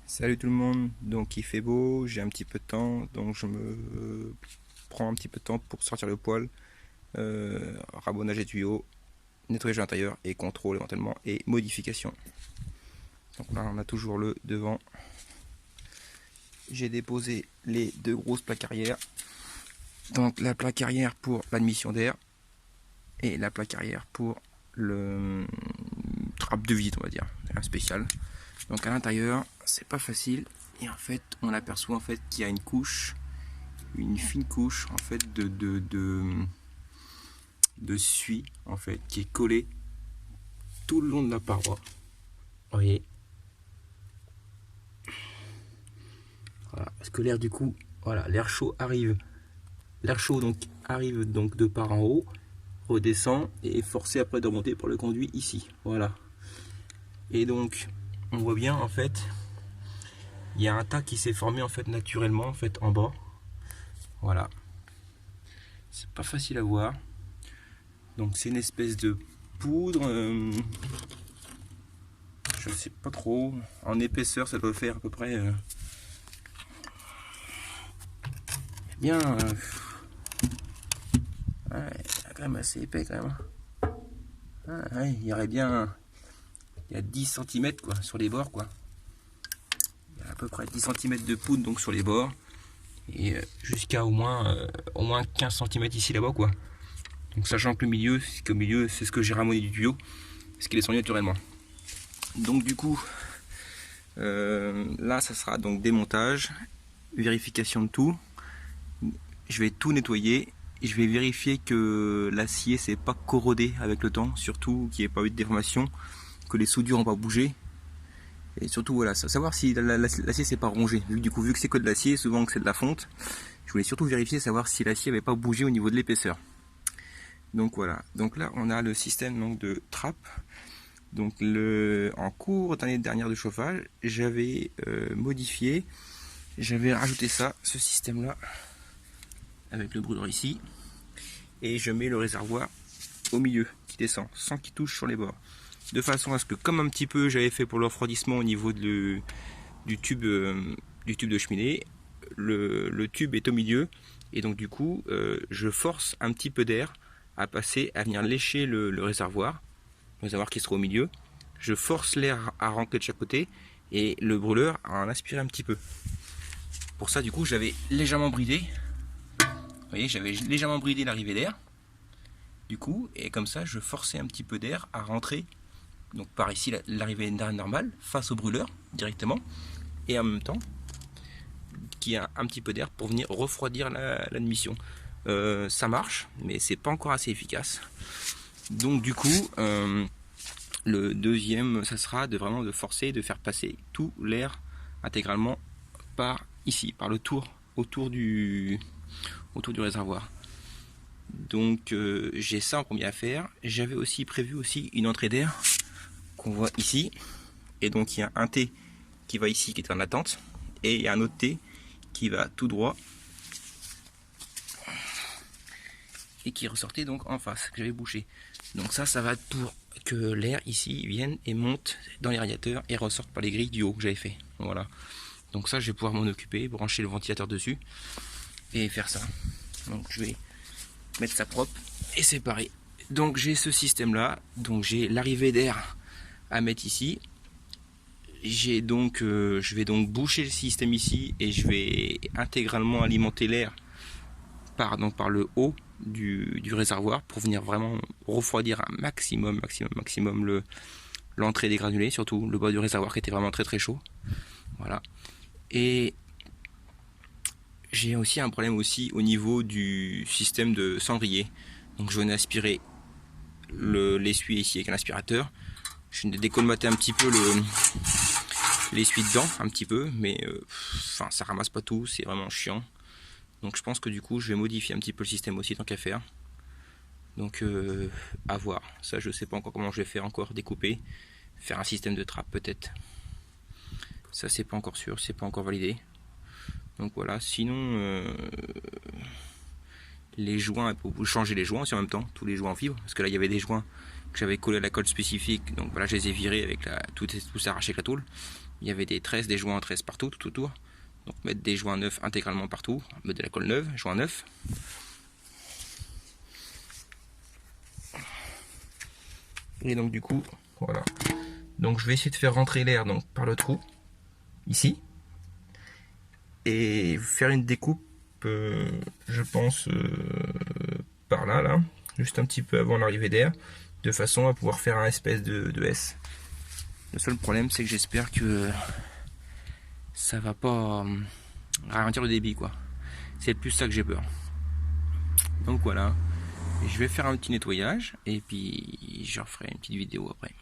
Salut tout le monde, donc il fait beau, j'ai un petit peu de temps, donc je me prends un petit peu de temps pour sortir le poêle, rabonnage des tuyaux, nettoyage de l'intérieur et contrôle éventuellement et modification. Donc là on a toujours le devant. J'ai déposé les deux grosses plaques arrière, donc la plaque arrière pour l'admission d'air et la plaque arrière pour le trappe de visite, on va dire, un spécial. Donc à l'intérieur c'est pas facile et en fait on aperçoit en fait qu'il y a une fine couche en fait de suie en fait qui est collée tout le long de la paroi. Vous voyez, voilà, parce que l'air du coup, voilà, l'air chaud arrive, l'air chaud donc arrive donc de par en haut, redescend et est forcé après de remonter par le conduit ici. Voilà. Et donc on voit bien en fait, il y a un tas qui s'est formé en fait naturellement en fait en bas. Voilà. C'est pas facile à voir. Donc c'est une espèce de poudre, je sais pas trop, en épaisseur ça doit faire à peu près bien, ouais, quand même assez épais quand même. Ah, ouais, il y aurait bien, il y a 10 cm quoi, sur les bords quoi. Il y a à peu près 10 cm de poudre donc sur les bords et jusqu'à au moins 15 cm ici là-bas quoi. Donc sachant que le milieu c'est ce que j'ai ramené du tuyau, ce qui est descendu naturellement. Donc du coup, là ça sera donc démontage, vérification de tout. Je vais tout nettoyer et je vais vérifier que l'acier s'est pas corrodé avec le temps, surtout qu'il n'y ait pas eu de déformation, que les soudures n'ont pas bougé. Et surtout voilà, savoir si l'acier s'est pas rongé. Du coup, vu que c'est que de l'acier, souvent que c'est de la fonte, je voulais surtout vérifier, savoir si l'acier n'avait pas bougé au niveau de l'épaisseur. Donc voilà, donc là on a le système donc, de trappe. Donc en cours d'année dernière de chauffage, j'avais modifié, j'avais rajouté ça, ce système là, avec le brûleur ici, et je mets le réservoir au milieu qui descend sans qu'il touche sur les bords, de façon à ce que, comme un petit peu j'avais fait pour le refroidissement au niveau du tube de cheminée, le tube est au milieu et donc du coup je force un petit peu d'air à passer, à venir lécher le réservoir qui sera au milieu. Je force l'air à rentrer de chaque côté et le brûleur à en aspirer un petit peu. Pour ça du coup j'avais légèrement bridé. Vous voyez, j'avais légèrement bridé l'arrivée d'air. Du coup, et comme ça, je forçais un petit peu d'air à rentrer. Donc par ici, l'arrivée d'air normale face au brûleur directement. Et en même temps, qu'il y a un petit peu d'air pour venir refroidir l'admission. Ça marche, mais c'est pas encore assez efficace. Donc du coup, le deuxième, ça sera vraiment de forcer, de faire passer tout l'air intégralement par ici, par le tour, autour du réservoir. Donc j'ai ça en premier à faire. J'avais aussi prévu aussi une entrée d'air qu'on voit ici. Et donc il y a un T qui va ici, qui est en attente. Et il y a un autre T qui va tout droit. Et qui ressortait donc en face, que j'avais bouché. Donc ça va pour que l'air ici vienne et monte dans les radiateurs et ressorte par les grilles du haut que j'avais fait. Voilà. Donc ça je vais pouvoir m'en occuper, brancher le ventilateur dessus et faire ça. Donc je vais mettre ça propre et séparer. Donc j'ai ce système là, donc j'ai l'arrivée d'air à mettre ici. J'ai donc je vais donc boucher le système ici et je vais intégralement alimenter l'air par le haut du réservoir pour venir vraiment refroidir un maximum l'entrée des granulés, surtout le bas du réservoir qui était vraiment très très chaud. Voilà. Et j'ai aussi un problème aussi au niveau du système de cendrier. Donc je venais aspirer l'essuie ici avec un aspirateur. Je viens de décolmater un petit peu l'essuie dedans, un petit peu, mais enfin ça ramasse pas tout, c'est vraiment chiant. Donc je pense que du coup je vais modifier un petit peu le système aussi tant qu'à faire. Donc à voir. Ça je sais pas encore comment je vais faire encore, découper, faire un système de trappe peut-être. Ça c'est pas encore sûr, c'est pas encore validé. Donc voilà, sinon les joints, il faut changer les joints aussi en même temps, tous les joints en fibre, parce que là il y avait des joints que j'avais collés à la colle spécifique, donc voilà je les ai virés avec tout s'est arraché avec la tôle. il y avait des tresses, des joints en tresse partout, tout autour. Donc mettre des joints neufs intégralement partout, mettre de la colle neuve, joints neufs. Et donc du coup, voilà. Donc je vais essayer de faire rentrer l'air donc par le trou, ici. Et faire une découpe, je pense, par là, juste un petit peu avant l'arrivée d'air, de façon à pouvoir faire un espèce de S. Le seul problème, c'est que j'espère que ça va pas ralentir le débit, quoi. C'est plus ça que j'ai peur. Donc voilà, je vais faire un petit nettoyage et puis je referai une petite vidéo après.